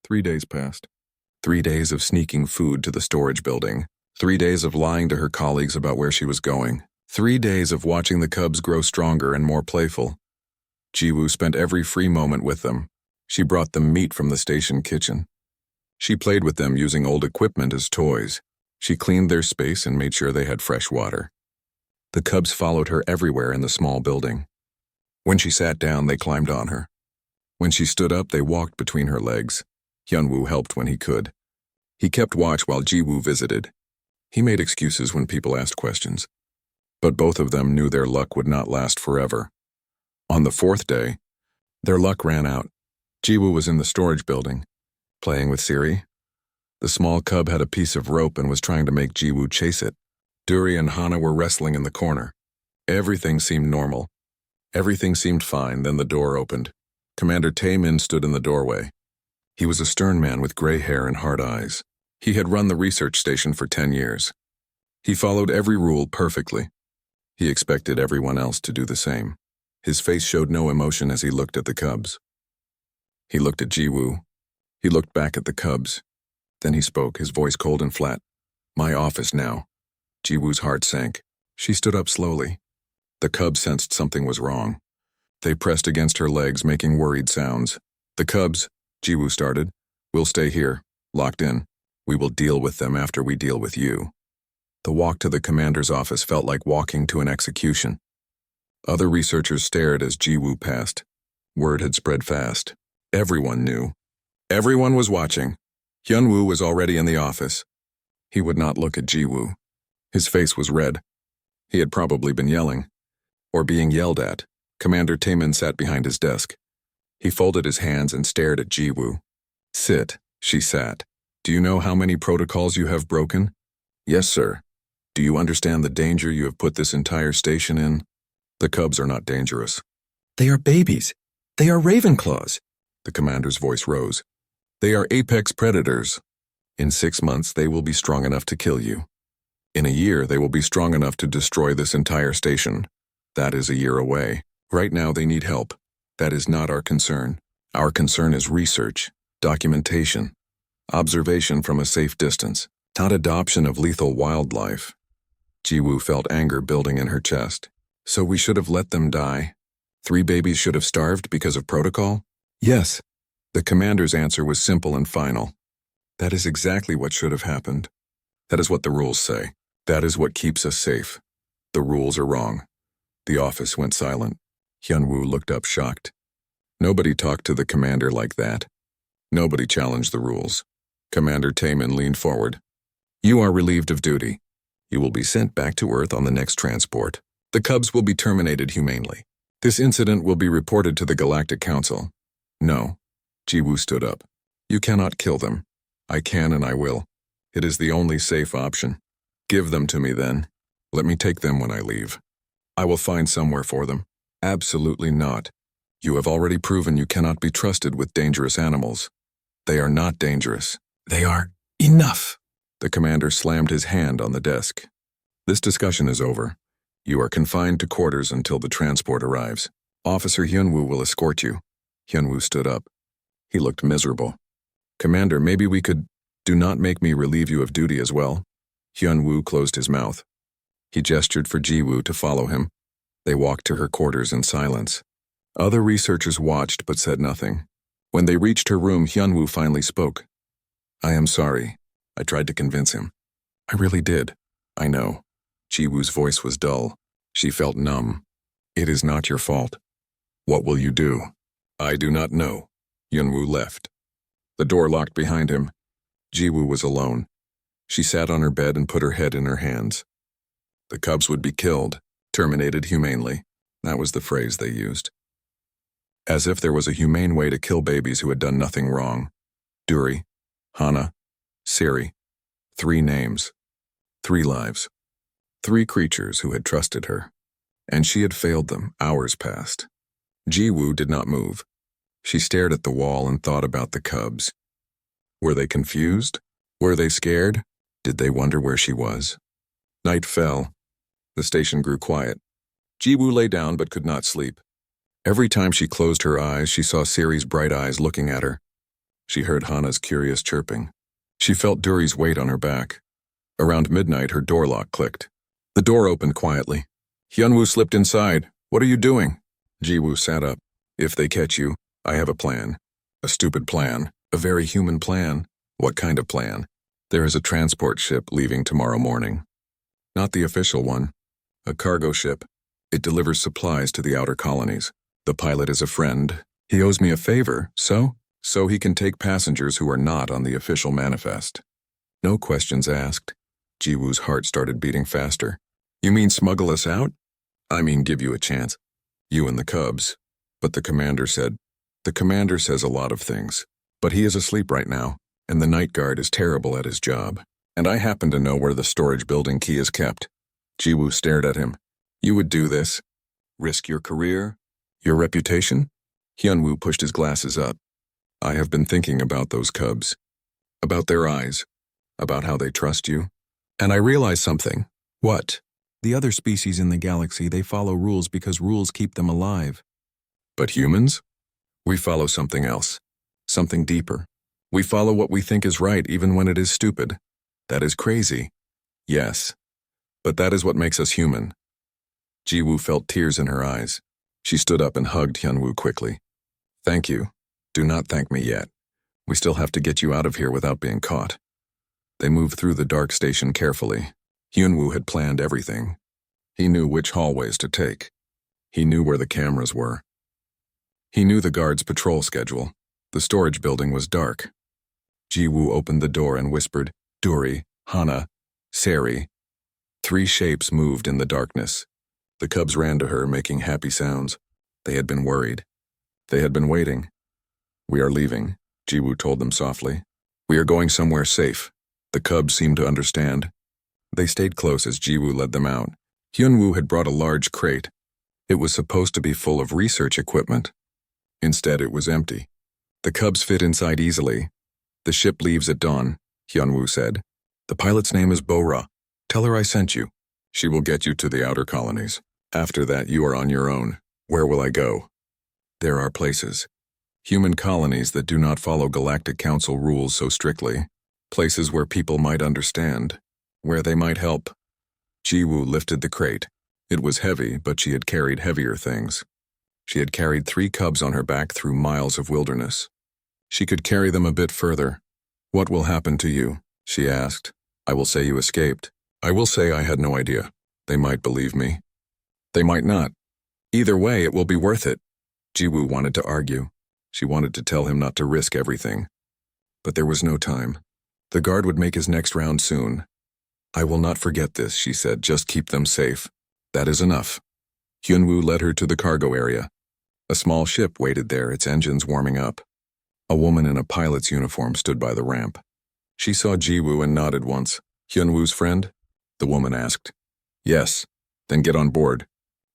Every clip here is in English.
3 days passed. 3 days of sneaking food to the storage building. 3 days of lying to her colleagues about where she was going. 3 days of watching the cubs grow stronger and more playful. Jiwoo spent every free moment with them. She brought them meat from the station kitchen. She played with them using old equipment as toys. She cleaned their space and made sure they had fresh water. The cubs followed her everywhere in the small building. When she sat down, they climbed on her. When she stood up, they walked between her legs. Hyunwoo helped when he could. He kept watch while Jiwoo visited. He made excuses when people asked questions. But both of them knew their luck would not last forever. On the fourth day, their luck ran out. Jiwoo was in the storage building, playing with Siri. The small cub had a piece of rope and was trying to make Jiwoo chase it. Duri and Hana were wrestling in the corner. Everything seemed normal. Everything seemed fine, then the door opened. Commander Taemin stood in the doorway. He was a stern man with gray hair and hard eyes. He had run the research station for 10 years. He followed every rule perfectly. He expected everyone else to do the same. His face showed no emotion as he looked at the cubs. He looked at Jiwoo. He looked back at the cubs. Then he spoke, his voice cold and flat. "My office now." Jiwoo's heart sank. She stood up slowly. The cubs sensed something was wrong. They pressed against her legs, making worried sounds. "The cubs," Jiwoo started, "will stay here, locked in. We will deal with them after we deal with you." The walk to the commander's office felt like walking to an execution. Other researchers stared as Jiwoo passed. Word had spread fast. Everyone knew. Everyone was watching. Hyunwoo was already in the office. He would not look at Jiwoo. His face was red. He had probably been yelling. Or being yelled at. Commander Taemin sat behind his desk. He folded his hands and stared at Jiwoo. "Sit," she sat. "Do you know how many protocols you have broken?" "Yes, sir." "Do you understand the danger you have put this entire station in?" "The cubs are not dangerous." "They are babies. They are Ravenclaws." The commander's voice rose. "They are apex predators. In 6 months, they will be strong enough to kill you. In a year, they will be strong enough to destroy this entire station. That is a year away. Right now, they need help. That is not our concern. Our concern is research, documentation, observation from a safe distance, not adoption of lethal wildlife." Jiwoo felt anger building in her chest. "So we should have let them die? 3 babies should have starved because of protocol?" "Yes." The commander's answer was simple and final. "That is exactly what should have happened. That is what the rules say. That is what keeps us safe. The rules are wrong." The office went silent. Hyunwoo looked up shocked. Nobody talked to the commander like that. Nobody challenged the rules. Commander Taemin leaned forward. "You are relieved of duty. You will be sent back to Earth on the next transport. The cubs will be terminated humanely. This incident will be reported to the Galactic Council." "No." Jiwoo stood up. "You cannot kill them. I can and I will. It is the only safe option. Give them to me then. Let me take them when I leave. I will find somewhere for them." "Absolutely not. You have already proven you cannot be trusted with dangerous animals. They are not dangerous." "They are enough." The commander slammed his hand on the desk. "This discussion is over. You are confined to quarters until the transport arrives. Officer Hyunwoo will escort you." Hyunwoo stood up. He looked miserable. "Commander, maybe we could... Do not make me relieve you of duty as well." Hyunwoo closed his mouth. He gestured for Jiwoo to follow him. They walked to her quarters in silence. Other researchers watched but said nothing. When they reached her room, Hyunwoo finally spoke. "I am sorry. I tried to convince him. I really did. I know." Jiwoo's voice was dull. She felt numb. "It is not your fault. What will you do?" "I do not know." Hyunwoo left. The door locked behind him. Jiwoo was alone. She sat on her bed and put her head in her hands. The cubs would be killed, terminated humanely. That was the phrase they used. As if there was a humane way to kill babies who had done nothing wrong. Duri, Hana, Siri. 3 names. 3 lives. 3 creatures who had trusted her. And she had failed them. Hours passed. Jiwoo did not move. She stared at the wall and thought about the cubs. Were they confused? Were they scared? Did they wonder where she was? Night fell. The station grew quiet. Jiwoo lay down but could not sleep. Every time she closed her eyes, she saw Siri's bright eyes looking at her. She heard Hana's curious chirping. She felt Duri's weight on her back. Around midnight, her door lock clicked. The door opened quietly. Hyunwoo slipped inside. What are you doing? Jiwoo sat up. If they catch you, I have a plan. A stupid plan. A very human plan. What kind of plan? There is a transport ship leaving tomorrow morning. Not the official one. A cargo ship. It delivers supplies to the outer colonies. The pilot is a friend. He owes me a favor, so he can take passengers who are not on the official manifest. No questions asked. Jiwoo's heart started beating faster. You mean smuggle us out? I mean give you a chance. You and the Cubs. But the commander says a lot of things. But he is asleep right now, and the night guard is terrible at his job. And I happen to know where the storage building key is kept. Jiwoo stared at him. You would do this? Risk your career? Your reputation? Hyunwoo pushed his glasses up. I have been thinking about those Cubs. About their eyes. About how they trust you. And I realize something. What? The other species in the galaxy, they follow rules because rules keep them alive. But humans? We follow something else. Something deeper. We follow what we think is right even when it is stupid. That is crazy. Yes. But that is what makes us human. Jiwoo felt tears in her eyes. She stood up and hugged Hyunwoo quickly. Thank you. Do not thank me yet. We still have to get you out of here without being caught. They moved through the dark station carefully. Hyunwoo had planned everything. He knew which hallways to take. He knew where the cameras were. He knew the guards' patrol schedule. The storage building was dark. Jiwoo opened the door and whispered, Duri, Hana, Sari. 3 shapes moved in the darkness. The Cubs ran to her, making happy sounds. They had been worried. They had been waiting. We are leaving, Jiwoo told them softly. We are going somewhere safe. The Cubs seemed to understand. They stayed close as Jiwoo led them out. Hyunwoo had brought a large crate. It was supposed to be full of research equipment. Instead, it was empty. The Cubs fit inside easily. The ship leaves at dawn, Hyunwoo said. The pilot's name is Bo-ra. Tell her I sent you. She will get you to the outer colonies. After that, you are on your own. Where will I go? There are places. Human colonies that do not follow Galactic Council rules so strictly. Places where people might understand. Where they might help. Jiwoo lifted the crate. It was heavy, but she had carried heavier things. She had carried 3 Cubs on her back through miles of wilderness. She could carry them a bit further. What will happen to you? She asked. I will say you escaped. I will say I had no idea. They might believe me. They might not. Either way, it will be worth it. Jiwoo wanted to argue. She wanted to tell him not to risk everything. But there was no time. The guard would make his next round soon. I will not forget this, she said. Just keep them safe. That is enough. Hyunwoo led her to the cargo area. A small ship waited there, its engines warming up. A woman in a pilot's uniform stood by the ramp. She saw Jiwoo and nodded once. Hyunwoo's friend? The woman asked. Yes. Then get on board.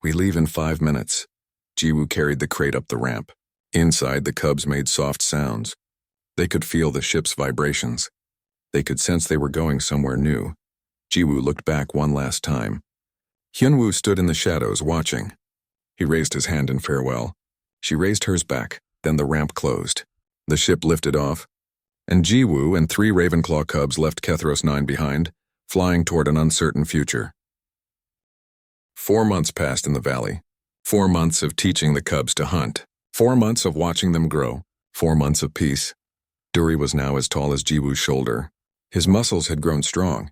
We leave in 5 minutes. Jiwoo carried the crate up the ramp. Inside, the Cubs made soft sounds. They could feel the ship's vibrations. They could sense they were going somewhere new. Jiwoo looked back one last time. Hyunwoo stood in the shadows, watching. He raised his hand in farewell. She raised hers back, then the ramp closed. The ship lifted off, and Jiwoo and 3 Ravenclaw Cubs left Kethros 9 behind, flying toward an uncertain future. 4 months passed in the valley. 4 months of teaching the Cubs to hunt. 4 months of watching them grow. 4 months of peace. Duri was now as tall as Jiwoo's shoulder. His muscles had grown strong.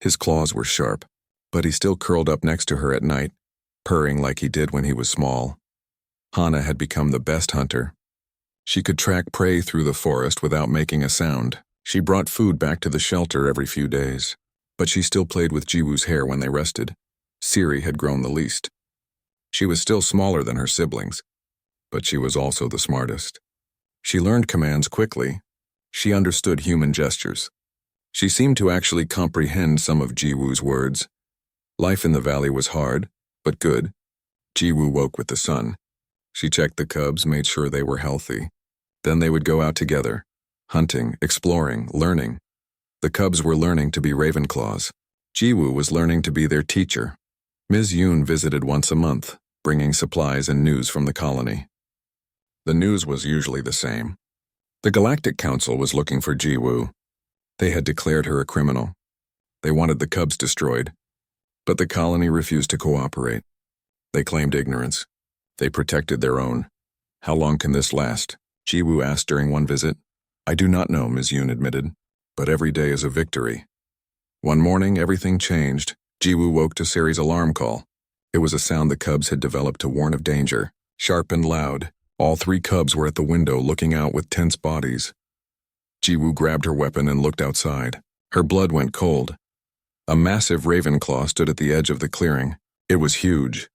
His claws were sharp, but he still curled up next to her at night, purring like he did when he was small. Hana had become the best hunter. She could track prey through the forest without making a sound. She brought food back to the shelter every few days, but she still played with Jiwoo's hair when they rested. Siri had grown the least. She was still smaller than her siblings, but she was also the smartest. She learned commands quickly. She understood human gestures. She seemed to actually comprehend some of Jiwoo's words. Life in the valley was hard, but good. Jiwoo woke with the sun. She checked the Cubs, made sure they were healthy. Then they would go out together, hunting, exploring, learning. The Cubs were learning to be Ravenclaws. Jiwoo was learning to be their teacher. Ms. Yoon visited once a month, bringing supplies and news from the colony. The news was usually the same. The Galactic Council was looking for Jiwoo. They had declared her a criminal. They wanted the cubs destroyed, but the colony refused to cooperate. They claimed ignorance. They protected their own. How long can this last? Jiwoo asked during one visit. I do not know, Ms. Yoon admitted, but every day is a victory. One morning, everything changed. Jiwoo woke to Sari's alarm call. It was a sound the cubs had developed to warn of danger, sharp and loud. All 3 cubs were at the window looking out with tense bodies. Jiwoo grabbed her weapon and looked outside. Her blood went cold. A massive Ravenclaw stood at the edge of the clearing. It was huge,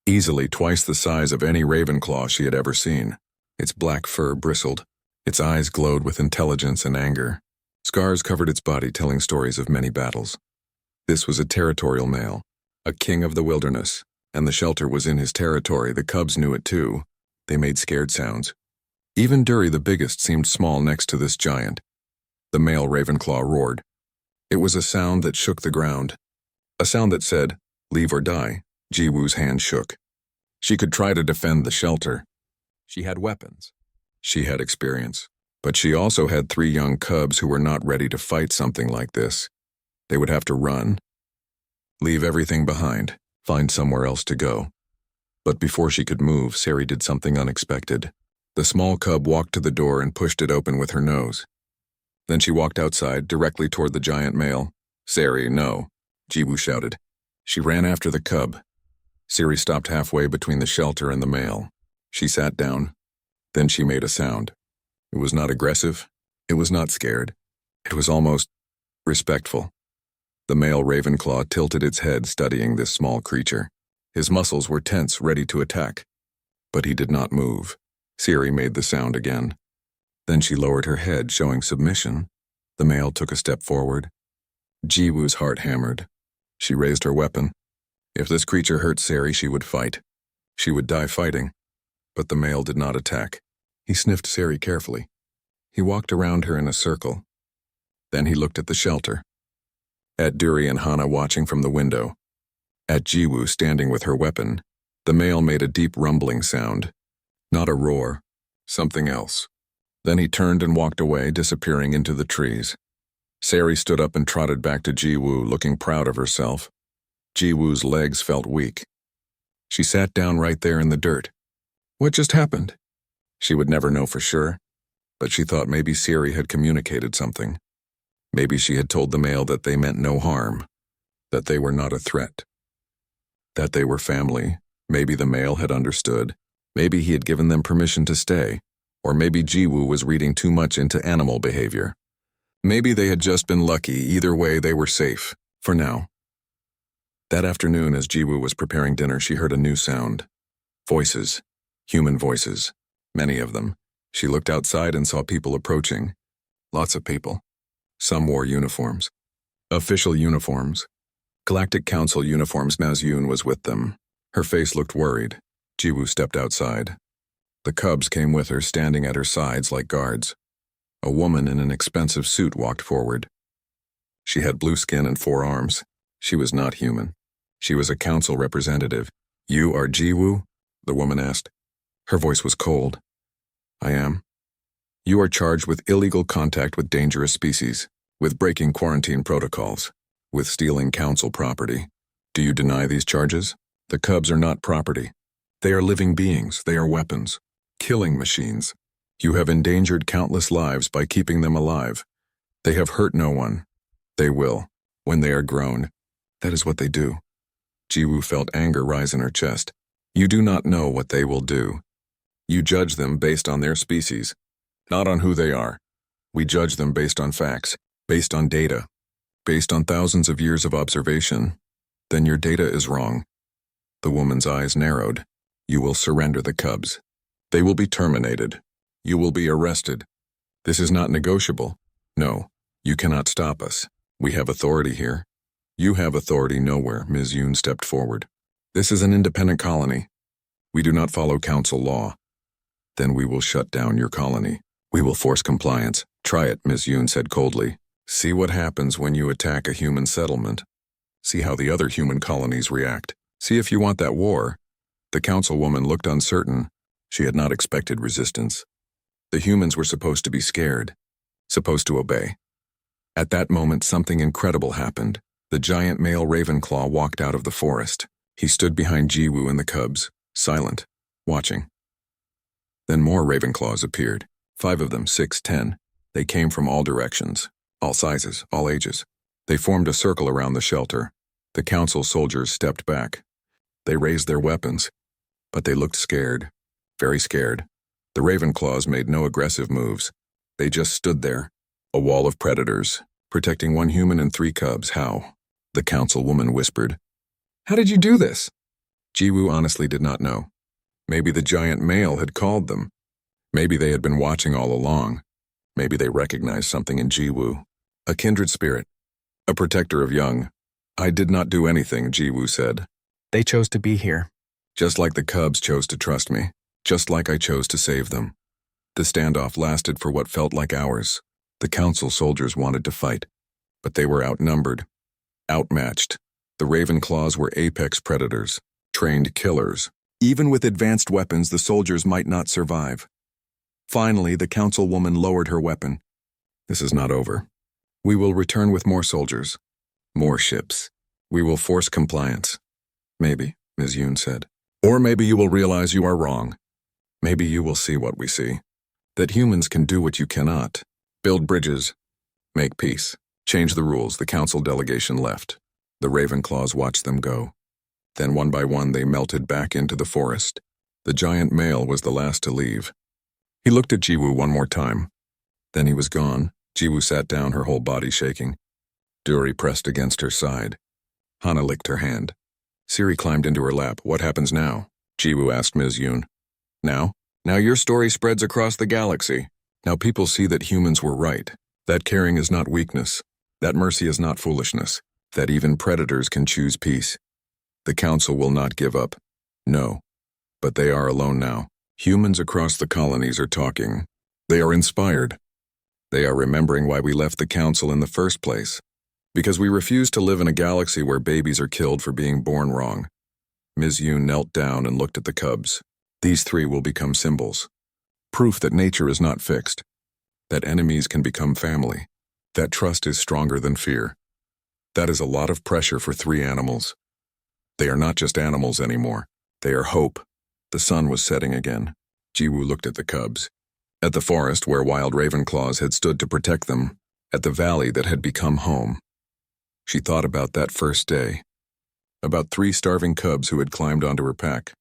easily twice the size of any Ravenclaw she had ever seen. Its black fur bristled. Its eyes glowed with intelligence and anger. Scars covered its body, telling stories of many battles. This was a territorial male, a king of the wilderness, and the shelter was in his territory. The cubs knew it too. They made scared sounds. Even Dury, the biggest, seemed small next to this giant. The male Ravenclaw roared. It was a sound that shook the ground. A sound that said, leave or die. Jiwoo's hand shook. She could try to defend the shelter. She had weapons. She had experience. But she also had 3 young cubs who were not ready to fight something like this. They would have to run. Leave everything behind. Find somewhere else to go. But before she could move, Sari did something unexpected. The small cub walked to the door and pushed it open with her nose. Then she walked outside, directly toward the giant male. Sari, no, Jiwoo shouted. She ran after the cub. Sari stopped halfway between the shelter and the male. She sat down. Then she made a sound. It was not aggressive. It was not scared. It was almost respectful. The male Ravenclaw tilted its head, studying this small creature. His muscles were tense, ready to attack. But he did not move. Sari made the sound again. Then she lowered her head, showing submission. The male took a step forward. Jiwoo's heart hammered. She raised her weapon. If this creature hurt Sari, she would fight. She would die fighting. But the male did not attack. He sniffed Sari carefully. He walked around her in a circle. Then he looked at the shelter. At Dury and Hana watching from the window. At Jiwoo standing with her weapon. The male made a deep rumbling sound. Not a roar. Something else. Then he turned and walked away, disappearing into the trees. Sari stood up and trotted back to Jiwoo, looking proud of herself. Jiwoo's legs felt weak. She sat down right there in the dirt. What just happened? She would never know for sure, but she thought maybe Sari had communicated something. Maybe she had told the male that they meant no harm, that they were not a threat, that they were family. Maybe the male had understood. Maybe he had given them permission to stay, or maybe Jiwoo was reading too much into animal behavior. Maybe they had just been lucky. Either way, they were safe, for now. That afternoon, as Jiwoo was preparing dinner, she heard a new sound. Voices. Human voices. Many of them. She looked outside and saw people approaching. Lots of people. Some wore uniforms. Official uniforms. Galactic Council uniforms. Ms. Yoon was with them. Her face looked worried. Jiwoo stepped outside. The cubs came with her, standing at her sides like guards. A woman in an expensive suit walked forward. She had blue skin and 4 arms. She was not human. She was a council representative. You are Jiwoo? The woman asked. Her voice was cold. I am. You are charged with illegal contact with dangerous species, with breaking quarantine protocols, with stealing council property. Do you deny these charges? The cubs are not property. They are living beings. They are weapons. Killing machines. You have endangered countless lives by keeping them alive. They have hurt no one. They will, when they are grown. That is what they do. Jiwoo felt anger rise in her chest. You do not know what they will do. You judge them based on their species, not on who they are. We judge them based on facts, based on data, based on thousands of years of observation. Then your data is wrong. The woman's eyes narrowed. You will surrender the cubs. They will be terminated. You will be arrested. This is not negotiable. No, you cannot stop us. We have authority here. You have authority nowhere. Ms. Yoon stepped forward. This is an independent colony. We do not follow council law. Then we will shut down your colony. We will force compliance. Try it, Ms. Yoon said coldly. See what happens when you attack a human settlement. See how the other human colonies react. See if you want that war. The councilwoman looked uncertain. She had not expected resistance. The humans were supposed to be scared, supposed to obey. At that moment, something incredible happened. The giant male Ravenclaw walked out of the forest. He stood behind Jiwoo and the cubs, silent, watching. Then more Ravenclaws appeared. 5 of them, 6, 10. They came from all directions, all sizes, all ages. They formed a circle around the shelter. The council soldiers stepped back. They raised their weapons, but they looked scared, very scared. The Ravenclaws made no aggressive moves. They just stood there, a wall of predators, protecting 1 human and 3 cubs. How? The councilwoman whispered. How did you do this? Jiwoo honestly did not know. Maybe the giant male had called them. Maybe they had been watching all along. Maybe they recognized something in Jiwoo. A kindred spirit, a protector of young. I did not do anything, Jiwoo said. They chose to be here. Just like the cubs chose to trust me. Just like I chose to save them. The standoff lasted for what felt like hours. The council soldiers wanted to fight, but they were outnumbered, outmatched. The Ravenclaws were apex predators, trained killers. Even with advanced weapons, the soldiers might not survive. Finally, the councilwoman lowered her weapon. This is not over. We will return with more soldiers, more ships. We will force compliance. Maybe, Ms. Yoon said. Or maybe you will realize you are wrong. Maybe you will see what we see. That humans can do what you cannot. Build bridges. Make peace. Change the rules. The council delegation left. The Ravenclaws watched them go. Then one by one they melted back into the forest. The giant male was the last to leave. He looked at Jiwoo one more time. Then he was gone. Jiwoo sat down, her whole body shaking. Duri pressed against her side. Hana licked her hand. Siri climbed into her lap. What happens now? Jiwoo asked Ms. Yoon. Now? Now your story spreads across the galaxy. Now people see that humans were right. That caring is not weakness. That mercy is not foolishness. That even predators can choose peace. The council will not give up. No. But they are alone now. Humans across the colonies are talking. They are inspired. They are remembering why we left the council in the first place. Because we refuse to live in a galaxy where babies are killed for being born wrong. Ms. Yoon knelt down and looked at the cubs. These 3 will become symbols. Proof that nature is not fixed. That enemies can become family. That trust is stronger than fear. That is a lot of pressure for 3 animals. They are not just animals anymore. They are hope. The sun was setting again. Jiwoo looked at the cubs. At the forest where wild Ravenclaws had stood to protect them. At the valley that had become home. She thought about that first day. About 3 starving cubs who had climbed onto her pack.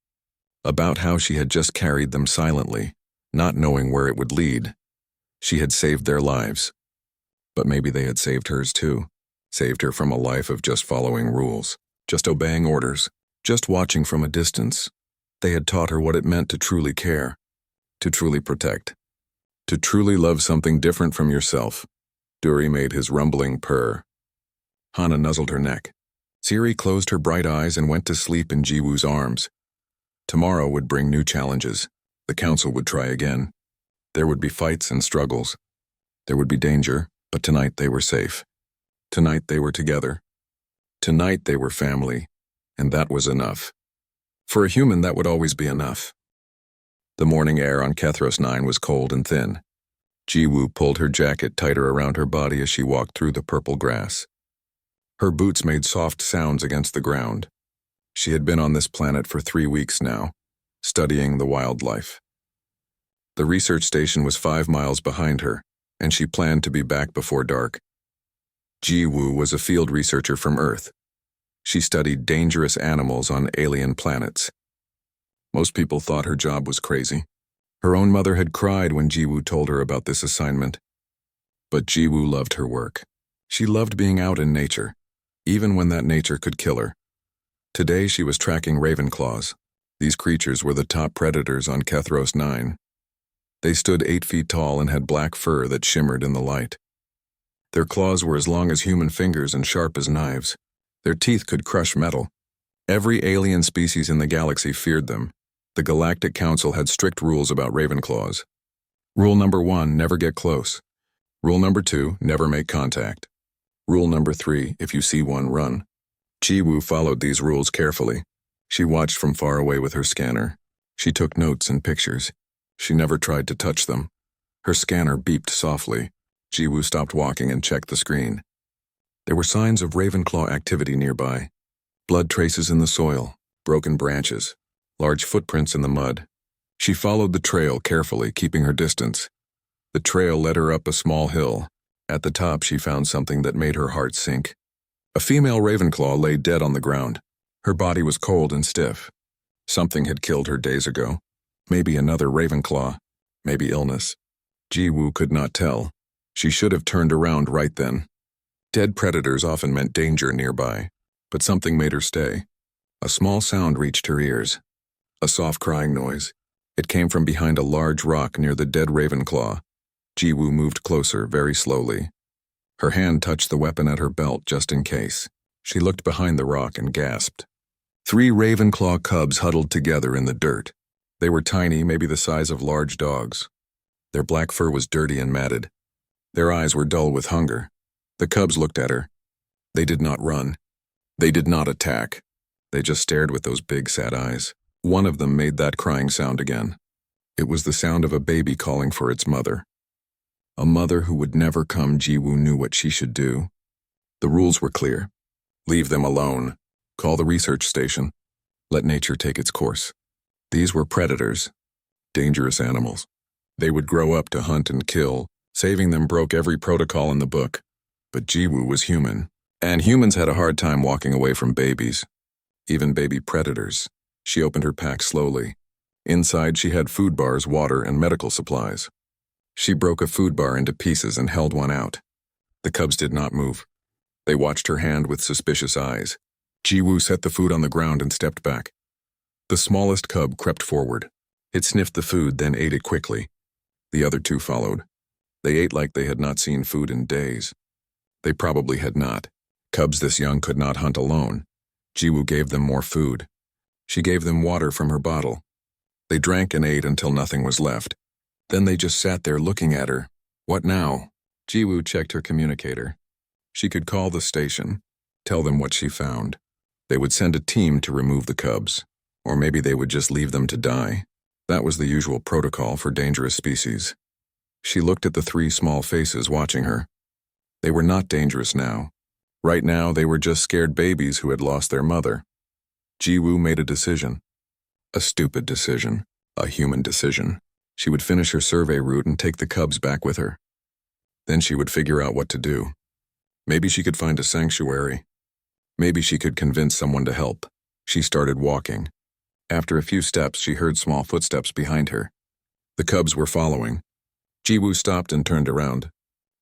About how she had just carried them silently, not knowing where it would lead. She had saved their lives. But maybe they had saved hers too. Saved her from a life of just following rules, just obeying orders, just watching from a distance. They had taught her what it meant to truly care, to truly protect, to truly love something different from yourself. Duri made his rumbling purr. Hana nuzzled her neck. Siri closed her bright eyes and went to sleep in Jiwoo's arms. Tomorrow would bring new challenges. The council would try again. There would be fights and struggles. There would be danger, but tonight they were safe. Tonight they were together. Tonight they were family, and that was enough. For a human, that would always be enough. The morning air on Kethros 9 was cold and thin. Jiwoo pulled her jacket tighter around her body as she walked through the purple grass. Her boots made soft sounds against the ground. She had been on this planet for 3 weeks now, studying the wildlife. The research station was 5 miles behind her, and she planned to be back before dark. Jiwoo was a field researcher from Earth. She studied dangerous animals on alien planets. Most people thought her job was crazy. Her own mother had cried when Jiwoo told her about this assignment. But Jiwoo loved her work. She loved being out in nature, even when that nature could kill her. Today she was tracking Ravenclaws. These creatures were the top predators on Kethros 9. They stood 8 feet tall and had black fur that shimmered in the light. Their claws were as long as human fingers and sharp as knives. Their teeth could crush metal. Every alien species in the galaxy feared them. The Galactic Council had strict rules about Ravenclaws. Rule number 1, never get close. Rule number 2, never make contact. Rule number 3, if you see one, run. Jiwoo followed these rules carefully. She watched from far away with her scanner. She took notes and pictures. She never tried to touch them. Her scanner beeped softly. Jiwoo stopped walking and checked the screen. There were signs of Ravenclaw activity nearby. Blood traces in the soil, broken branches, large footprints in the mud. She followed the trail carefully, keeping her distance. The trail led her up a small hill. At the top, she found something that made her heart sink. A female Ravenclaw lay dead on the ground. Her body was cold and stiff. Something had killed her days ago. Maybe another Ravenclaw. Maybe illness. Jiwoo could not tell. She should have turned around right then. Dead predators often meant danger nearby, but something made her stay. A small sound reached her ears. A soft crying noise. It came from behind a large rock near the dead Ravenclaw. Jiwoo moved closer, very slowly. Her hand touched the weapon at her belt just in case. She looked behind the rock and gasped. 3 Ravenclaw cubs huddled together in the dirt. They were tiny, maybe the size of large dogs. Their black fur was dirty and matted. Their eyes were dull with hunger. The cubs looked at her. They did not run. They did not attack. They just stared with those big, sad eyes. One of them made that crying sound again. It was the sound of a baby calling for its mother. A mother who would never come. Jiwoo knew what she should do. The rules were clear. Leave them alone. Call the research station. Let nature take its course. These were predators. Dangerous animals. They would grow up to hunt and kill. Saving them broke every protocol in the book. But Jiwoo was human. And humans had a hard time walking away from babies. Even baby predators. She opened her pack slowly. Inside she had food bars, water, and medical supplies. She broke a food bar into pieces and held one out. The cubs did not move. They watched her hand with suspicious eyes. Jiwoo set the food on the ground and stepped back. The smallest cub crept forward. It sniffed the food, then ate it quickly. The other 2 followed. They ate like they had not seen food in days. They probably had not. Cubs this young could not hunt alone. Jiwoo gave them more food. She gave them water from her bottle. They drank and ate until nothing was left. Then they just sat there looking at her. What now? Jiwoo checked her communicator. She could call the station, tell them what she found. They would send a team to remove the cubs, or maybe they would just leave them to die. That was the usual protocol for dangerous species. She looked at the 3 small faces watching her. They were not dangerous now. Right now, they were just scared babies who had lost their mother. Jiwoo made a decision. A stupid decision. A human decision. She would finish her survey route and take the cubs back with her. Then she would figure out what to do. Maybe she could find a sanctuary. Maybe she could convince someone to help. She started walking. After a few steps, she heard small footsteps behind her. The cubs were following. Jiwoo stopped and turned around.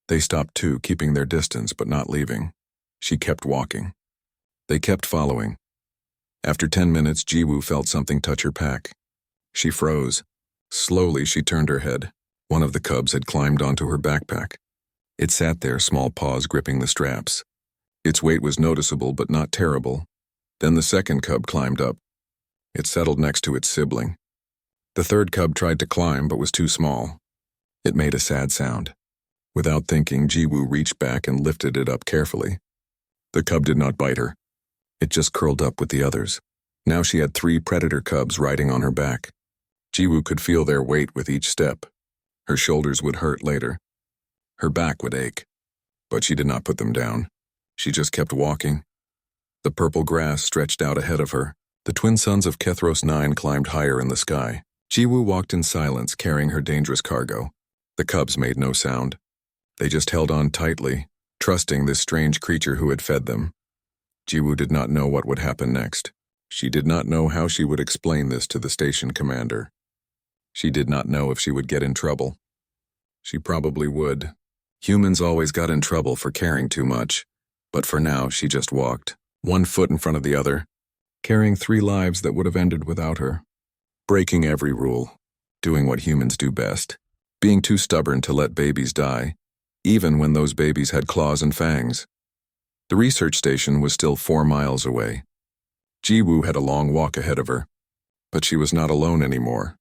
They stopped too, keeping their distance but not leaving. She kept walking. They kept following. After 10 minutes, Jiwoo felt something touch her pack. She froze. Slowly, she turned her head. One of the cubs had climbed onto her backpack. It sat there, small paws gripping the straps. Its weight was noticeable but not terrible. Then the second cub climbed up. It settled next to its sibling. The third cub tried to climb but was too small. It made a sad sound. Without thinking, Jiwoo reached back and lifted it up carefully. The cub did not bite her. It just curled up with the others. Now she had 3 predator cubs riding on her back. Jiwoo could feel their weight with each step. Her shoulders would hurt later. Her back would ache. But she did not put them down. She just kept walking. The purple grass stretched out ahead of her. The twin sons of Kethros 9 climbed higher in the sky. Jiwoo walked in silence, carrying her dangerous cargo. The cubs made no sound. They just held on tightly, trusting this strange creature who had fed them. Jiwoo did not know what would happen next. She did not know how she would explain this to the station commander. She did not know if she would get in trouble. She probably would. Humans always got in trouble for caring too much. But for now, she just walked, 1 foot in front of the other, carrying 3 lives that would have ended without her. Breaking every rule, doing what humans do best, being too stubborn to let babies die, even when those babies had claws and fangs. The research station was still 4 miles away. Jiwoo had a long walk ahead of her, but she was not alone anymore.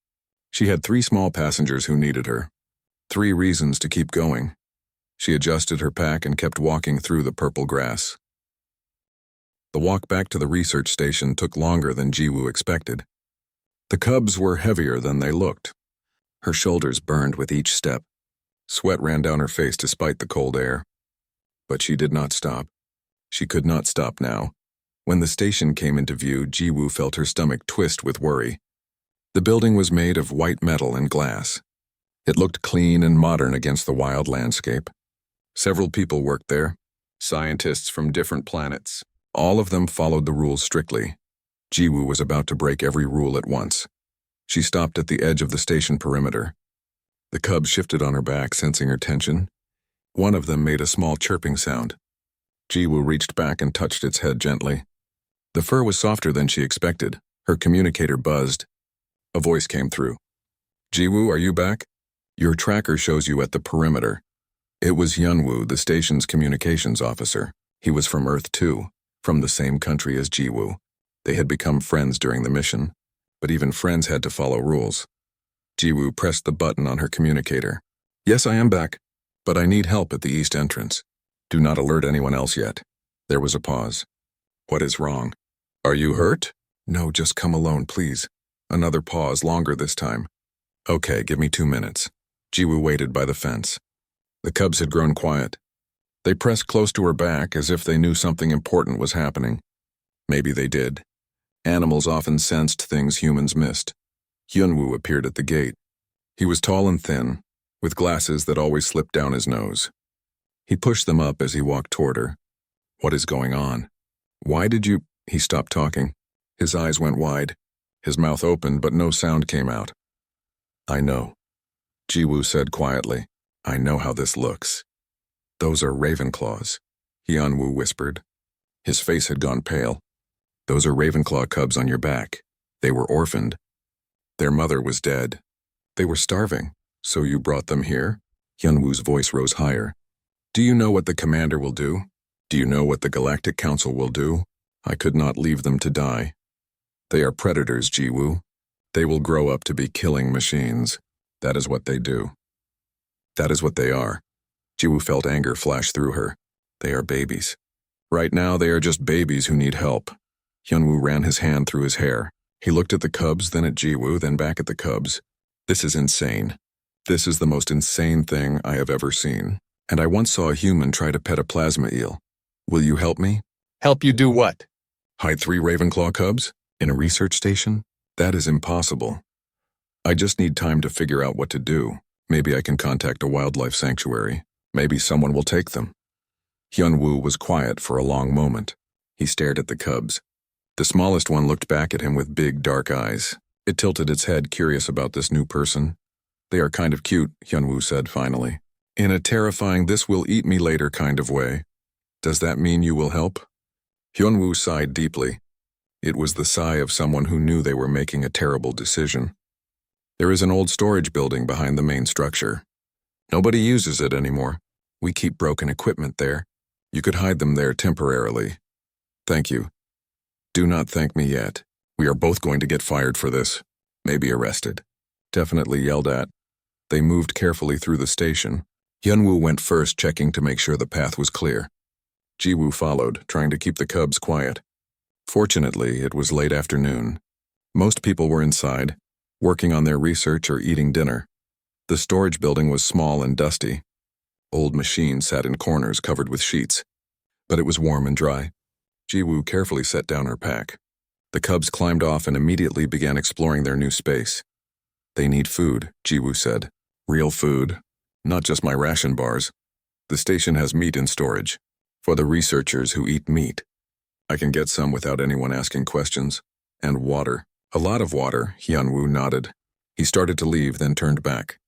She had 3 small passengers who needed her. 3 reasons to keep going. She adjusted her pack and kept walking through the purple grass. The walk back to the research station took longer than Jiwoo expected. The cubs were heavier than they looked. Her shoulders burned with each step. Sweat ran down her face despite the cold air. But she did not stop. She could not stop now. When the station came into view, Jiwoo felt her stomach twist with worry. The building was made of white metal and glass. It looked clean and modern against the wild landscape. Several people worked there, scientists from different planets. All of them followed the rules strictly. Jiwoo was about to break every rule at once. She stopped at the edge of the station perimeter. The cubs shifted on her back, sensing her tension. One of them made a small chirping sound. Jiwoo reached back and touched its head gently. The fur was softer than she expected. Her communicator buzzed. A voice came through. "Jiwoo, are you back? Your tracker shows you at the perimeter." It was Hyunwoo, the station's communications officer. He was from Earth 2, from the same country as Jiwoo. They had become friends during the mission, but even friends had to follow rules. Jiwoo pressed the button on her communicator. "Yes, I am back, but I need help at the east entrance. Do not alert anyone else yet." There was a pause. "What is wrong? Are you hurt?" "No, just come alone, please." Another pause, longer this time. "Okay, give me 2 minutes." Jiwoo waited by the fence. The cubs had grown quiet. They pressed close to her back as if they knew something important was happening. Maybe they did. Animals often sensed things humans missed. Hyunwoo appeared at the gate. He was tall and thin, with glasses that always slipped down his nose. He pushed them up as he walked toward her. "What is going on? Why did you—" He stopped talking. His eyes went wide. His mouth opened, but no sound came out. "I know," Jiwoo said quietly. "I know how this looks." "Those are Ravenclaws," Hyunwoo whispered. His face had gone pale. "Those are Ravenclaw cubs on your back. They were orphaned. Their mother was dead. They were starving. So you brought them here?" Hyunwoo's voice rose higher. "Do you know what the commander will do? Do you know what the Galactic Council will do? I could not leave them to die. They are predators, Jiwoo. They will grow up to be killing machines. That is what they do. That is what they are." Jiwoo felt anger flash through her. "They are babies. Right now they are just babies who need help." Hyunwoo ran his hand through his hair. He looked at the cubs, then at Jiwoo, then back at the cubs. "This is insane. This is the most insane thing I have ever seen. And I once saw a human try to pet a plasma eel. Will you help me?" "Help you do what?" "Hide 3 Ravenclaw cubs? In a research station? That is impossible. I just need time to figure out what to do. Maybe I can contact a wildlife sanctuary. Maybe someone will take them." Hyunwoo was quiet for a long moment. He stared at the cubs. The smallest one looked back at him with big, dark eyes. It tilted its head, curious about this new person. "They are kind of cute," Hyunwoo said finally. "In a terrifying this-will-eat-me-later kind of way. Does that mean you will help?" Hyunwoo sighed deeply. It was the sigh of someone who knew they were making a terrible decision. "There is an old storage building behind the main structure. Nobody uses it anymore. We keep broken equipment there. You could hide them there temporarily." "Thank you." "Do not thank me yet. We are both going to get fired for this. Maybe arrested. Definitely yelled at." They moved carefully through the station. Hyunwoo went first, checking to make sure the path was clear. Jiwoo followed, trying to keep the cubs quiet. Fortunately, it was late afternoon. Most people were inside, working on their research or eating dinner. The storage building was small and dusty. Old machines sat in corners covered with sheets. But it was warm and dry. Jiwoo carefully set down her pack. The cubs climbed off and immediately began exploring their new space. "They need food," Jiwoo said. "Real food. Not just my ration bars. The station has meat in storage. For the researchers who eat meat. I can get some without anyone asking questions. And water. A lot of water," Hyunwoo nodded. He started to leave, then turned back.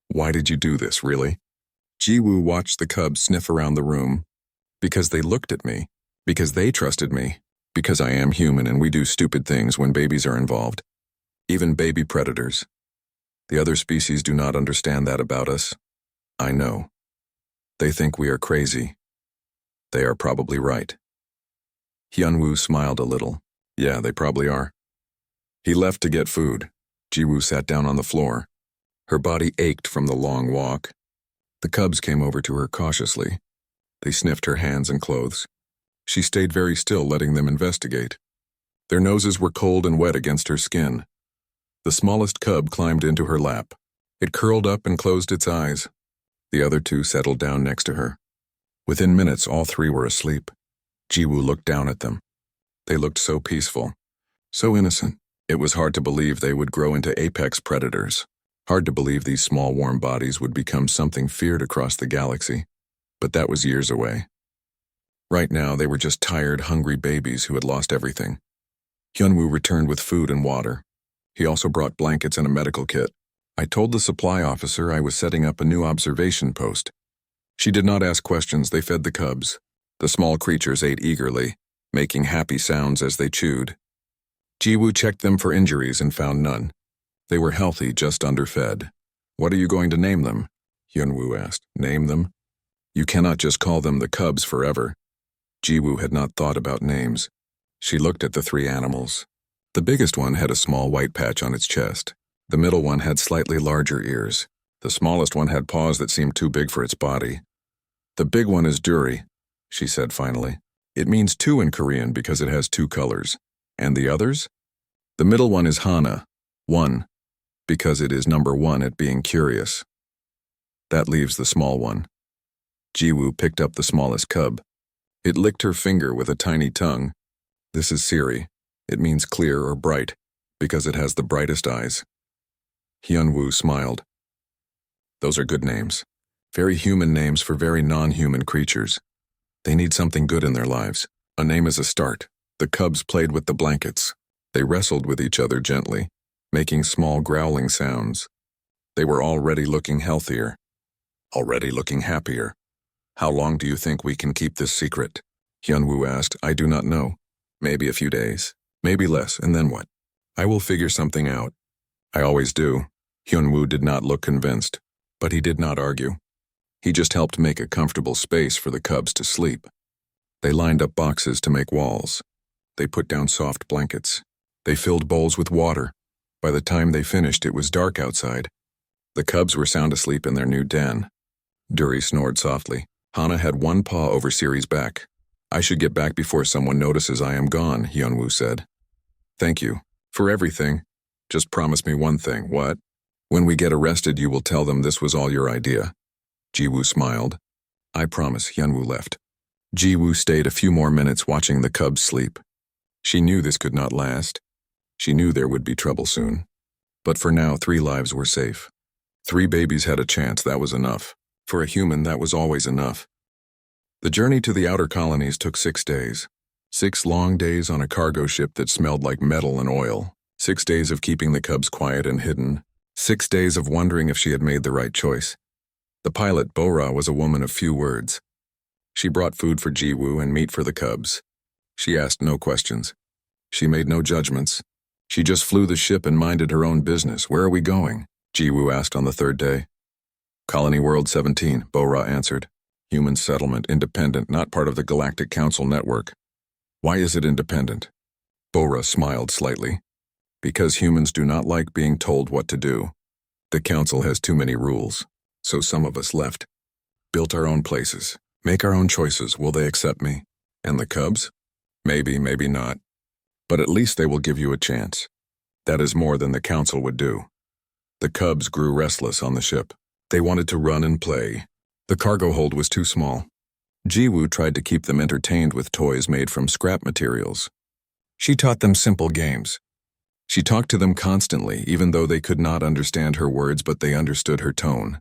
"Why did you do this, really?" Jiwoo watched the cubs sniff around the room. "Because they looked at me. Because they trusted me. Because I am human and we do stupid things when babies are involved. Even baby predators. The other species do not understand that about us. I know. They think we are crazy. They are probably right." Hyunwoo smiled a little. "Yeah, they probably are." He left to get food. Jiwoo sat down on the floor. Her body ached from the long walk. The cubs came over to her cautiously. They sniffed her hands and clothes. She stayed very still, letting them investigate. Their noses were cold and wet against her skin. The smallest cub climbed into her lap. It curled up and closed its eyes. The other two settled down next to her. Within minutes, all three were asleep. Jiwoo looked down at them. They looked so peaceful, so innocent. It was hard to believe they would grow into apex predators. Hard to believe these small warm bodies would become something feared across the galaxy. But that was years away. Right now, they were just tired, hungry babies who had lost everything. Hyunwoo returned with food and water. He also brought blankets and a medical kit. I told the supply officer I was setting up a new observation post. She did not ask questions. They fed the cubs. The small creatures ate eagerly, making happy sounds as they chewed. Jiwoo checked them for injuries and found none. They were healthy, just underfed. What are you going to name them? Hyunwoo asked. Name them? You cannot just call them the cubs forever. Jiwoo had not thought about names. She looked at the three animals. The biggest one had a small white patch on its chest. The middle one had slightly larger ears. The smallest one had paws that seemed too big for its body. The big one is Duri, she said finally. It means two in Korean because it has two colors. And the others? The middle one is Hana, one, because it is number one at being curious. That leaves the small one. Jiwoo picked up the smallest cub. It licked her finger with a tiny tongue. This is Siri. It means clear or bright, because it has the brightest eyes. Hyunwoo smiled. Those are good names. Very human names for very non-human creatures. They need something good in their lives. A name is a start. The cubs played with the blankets. They wrestled with each other gently, making small growling sounds. They were already looking healthier. Already looking happier. How long do you think we can keep this secret? Hyunwoo asked. I do not know. Maybe a few days. Maybe less, and then what? I will figure something out. I always do. Hyunwoo did not look convinced, but he did not argue. He just helped make a comfortable space for the cubs to sleep. They lined up boxes to make walls. They put down soft blankets. They filled bowls with water. By the time they finished, it was dark outside. The cubs were sound asleep in their new den. Duri snored softly. Hana had one paw over Siri's back. I should get back before someone notices I am gone, Hyunwoo said. Thank you. For everything. Just promise me one thing. What? When we get arrested, you will tell them this was all your idea. Jiwoo smiled. I promise. Hyunwoo left. Jiwoo stayed a few more minutes watching the cubs sleep. She knew this could not last. She knew there would be trouble soon. But for now, 3 lives were safe. 3 babies had a chance. That was enough. For a human, that was always enough. The journey to the outer colonies took 6 days. 6 long days on a cargo ship that smelled like metal and oil. 6 days of keeping the cubs quiet and hidden. 6 days of wondering if she had made the right choice. The pilot, Bora, was a woman of few words. She brought food for Jiwoo and meat for the cubs. She asked no questions. She made no judgments. She just flew the ship and minded her own business. Where are we going? Jiwoo asked on the 3rd day. Colony World 17, Bora answered. Human settlement, independent, not part of the Galactic Council network. Why is it independent? Bora smiled slightly. Because humans do not like being told what to do. The Council has too many rules. So some of us left. Built our own places. Make our own choices. Will they accept me? And the cubs? Maybe, maybe not. But at least they will give you a chance. That is more than the Council would do. The cubs grew restless on the ship. They wanted to run and play. The cargo hold was too small. Jiwoo tried to keep them entertained with toys made from scrap materials. She taught them simple games. She talked to them constantly, even though they could not understand her words, but they understood her tone.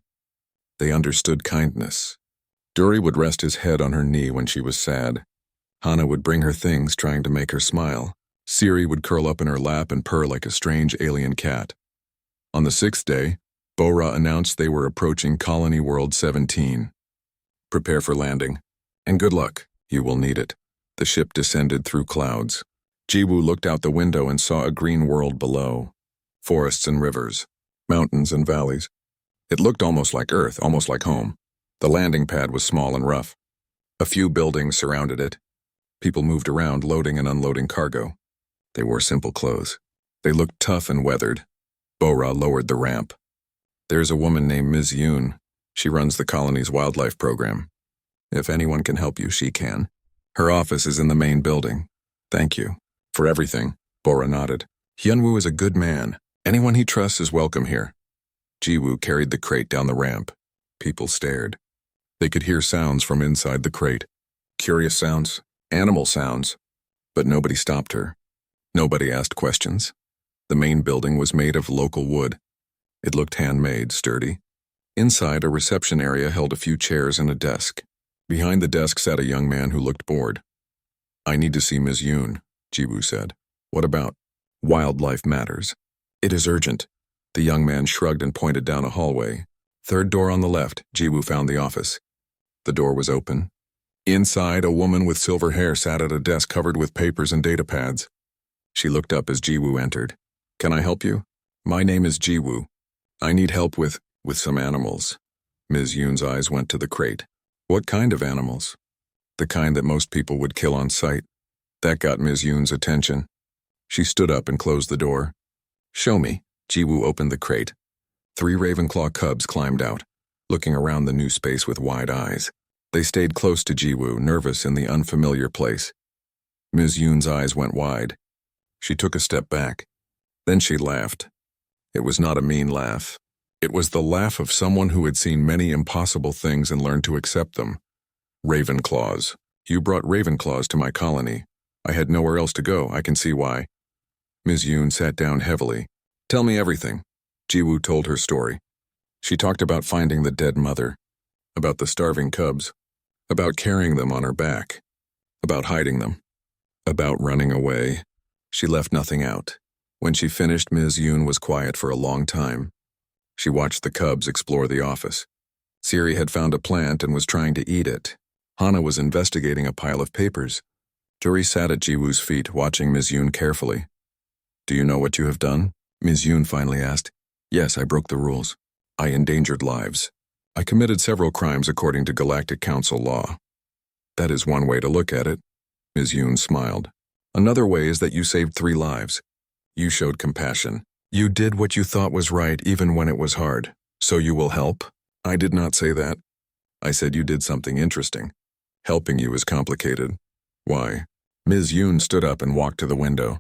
They understood kindness. Duri would rest his head on her knee when she was sad. Hana would bring her things, trying to make her smile. Siri would curl up in her lap and purr like a strange alien cat. On the 6th day, Bora announced they were approaching Colony World 17. Prepare for landing. And good luck. You will need it. The ship descended through clouds. Jiwoo looked out the window and saw a green world below. Forests and rivers. Mountains and valleys. It looked almost like Earth, almost like home. The landing pad was small and rough. A few buildings surrounded it. People moved around, loading and unloading cargo. They wore simple clothes. They looked tough and weathered. Bora lowered the ramp. There's a woman named Ms. Yoon. She runs the colony's wildlife program. If anyone can help you, she can. Her office is in the main building. Thank you. For everything, Bora nodded. Hyunwoo is a good man. Anyone he trusts is welcome here. Jiwoo carried the crate down the ramp. People stared. They could hear sounds from inside the crate. Curious sounds, animal sounds. But nobody stopped her. Nobody asked questions. The main building was made of local wood. It looked handmade, sturdy. Inside, a reception area held a few chairs and a desk. Behind the desk sat a young man who looked bored. "I need to see Ms. Yoon," Jiwoo said. "What about?" "Wildlife matters." "It is urgent." The young man shrugged and pointed down a hallway. Third door on the left, Jiwoo found the office. The door was open. Inside, a woman with silver hair sat at a desk covered with papers and data pads. She looked up as Jiwoo entered. "Can I help you?" "My name is Jiwoo. I need help with some animals." Ms. Yoon's eyes went to the crate. "What kind of animals?" "The kind that most people would kill on sight." That got Ms. Yoon's attention. She stood up and closed the door. "Show me." Jiwoo opened the crate. 3 Ravenclaw cubs climbed out, looking around the new space with wide eyes. They stayed close to Jiwoo, nervous in the unfamiliar place. Ms. Yoon's eyes went wide. She took a step back. Then she laughed. It was not a mean laugh. It was the laugh of someone who had seen many impossible things and learned to accept them. "Ravenclaws. You brought Ravenclaws to my colony. I had nowhere else to go. I can see why." Ms. Yoon sat down heavily. "Tell me everything." Jiwoo told her story. She talked about finding the dead mother, about the starving cubs, about carrying them on her back, about hiding them, about running away. She left nothing out. When she finished, Ms. Yoon was quiet for a long time. She watched the cubs explore the office. Siri had found a plant and was trying to eat it. Hana was investigating a pile of papers. Juri sat at Jiwoo's feet, watching Ms. Yoon carefully. "Do you know what you have done?" Ms. Yoon finally asked. "Yes, I broke the rules. I endangered lives. I committed several crimes according to Galactic Council law." "That is one way to look at it." Ms. Yoon smiled. "Another way is that you saved 3 lives. You showed compassion. You did what you thought was right even when it was hard. So you will help?" "I did not say that. I said you did something interesting. Helping you is complicated." "Why?" Ms. Yoon stood up and walked to the window.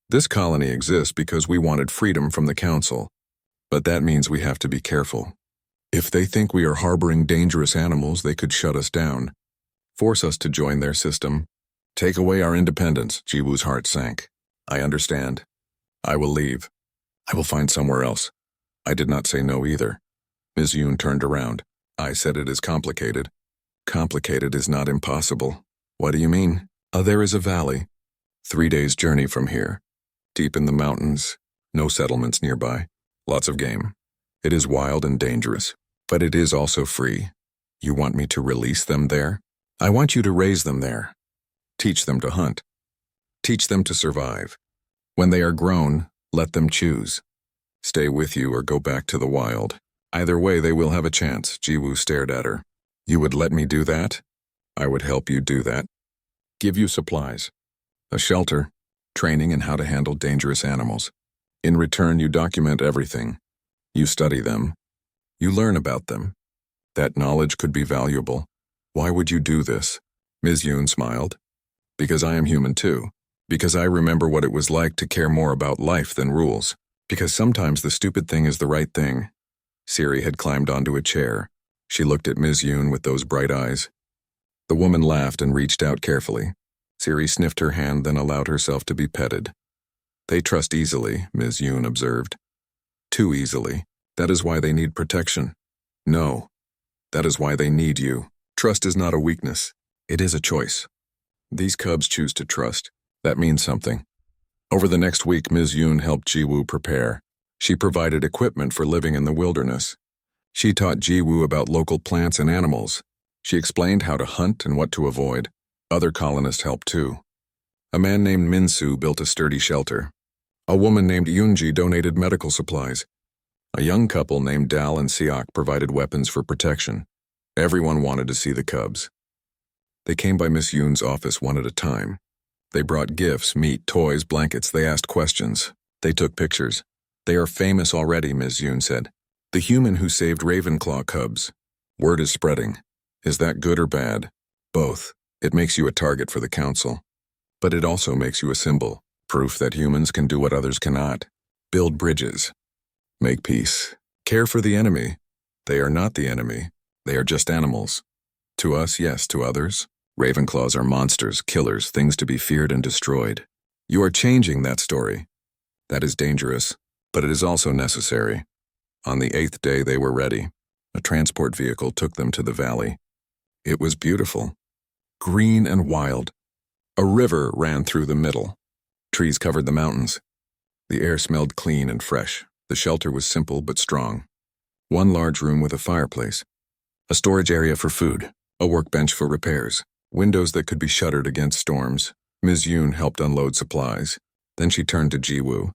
"This colony exists because we wanted freedom from the Council. But that means we have to be careful. If they think we are harboring dangerous animals, they could shut us down, force us to join their system, take away our independence." Jiwoo's heart sank. "I understand. I will leave. I will find somewhere else." "I did not say no either." Ms. Yoon turned around. "I said it is complicated." "Complicated is not impossible." "What do you mean?" There is a valley. 3 days' journey from here. Deep in the mountains. No settlements nearby. Lots of game. It is wild and dangerous. But it is also free. You want me to release them there? I want you to raise them there. Teach them to hunt. Teach them to survive. When they are grown, let them choose. Stay with you or go back to the wild. Either way, they will have a chance." Jiwoo stared at her. "You would let me do that?" "I would help you do that. Give you supplies, a shelter, training in how to handle dangerous animals. In return, you document everything. You study them. You learn about them. That knowledge could be valuable. Why would you do this?" Ms. Yoon smiled. "Because I am human too. Because I remember what it was like to care more about life than rules. Because sometimes the stupid thing is the right thing." Siri had climbed onto a chair. She looked at Ms. Yoon with those bright eyes. The woman laughed and reached out carefully. Siri sniffed her hand, then allowed herself to be petted. "They trust easily," Ms. Yoon observed. "Too easily. That is why they need protection." "No. That is why they need you. Trust is not a weakness. It is a choice. These cubs choose to trust. That means something." Over the next week, Ms. Yoon helped Jiwoo prepare. She provided equipment for living in the wilderness. She taught Jiwoo about local plants and animals. She explained how to hunt and what to avoid. Other colonists helped too. A man named Minsu built a sturdy shelter. A woman named Yoonji donated medical supplies. A young couple named Dal and Seok provided weapons for protection. Everyone wanted to see the cubs. They came by Miss Yoon's office one at a time. They brought gifts, meat, toys, blankets. They asked questions. They took pictures. "They are famous already," Ms. Yoon said. "The human who saved Ravenclaw cubs. Word is spreading. Is that good or bad?" "Both. It makes you a target for the Council. But it also makes you a symbol, proof that humans can do what others cannot. Build bridges. Make peace. Care for the enemy. They are not the enemy. They are just animals. To us, yes, to others. Ravenclaws are monsters, killers, things to be feared and destroyed. You are changing that story. That is dangerous, but it is also necessary. On the 8th day they were ready. A transport vehicle took them to the valley. It was beautiful. Green and wild. A river ran through the middle. Trees covered the mountains. The air smelled clean and fresh. The shelter was simple but strong. One large room with a fireplace. A storage area for food. A workbench for repairs. Windows that could be shuttered against storms. Ms. Yoon helped unload supplies. Then she turned to Ji-woo.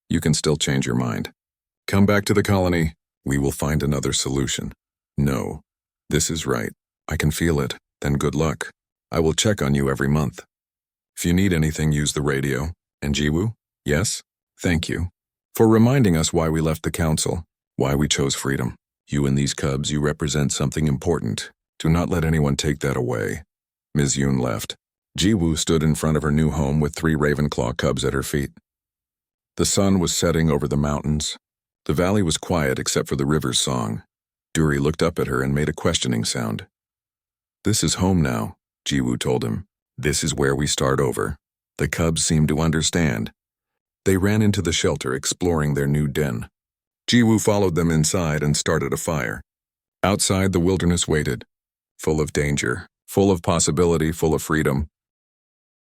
You can still change your mind. Come back to the colony. We will find another solution. No. This is right. I can feel it. Then good luck. I will check on you every month. If you need anything, use the radio. And Ji-woo? Yes? Thank you. For reminding us why we left the council. Why we chose freedom. You and these cubs, you represent something important. Do not let anyone take that away. Ms. Yoon left. Ji-woo stood in front of her new home with 3 Ravenclaw cubs at her feet. The sun was setting over the mountains. The valley was quiet except for the river's song. Duri looked up at her and made a questioning sound. This is home now, Ji-woo told him. This is where we start over. The cubs seemed to understand. They ran into the shelter, exploring their new den. Ji-woo followed them inside and started a fire. Outside, the wilderness waited. Full of danger, full of possibility, full of freedom.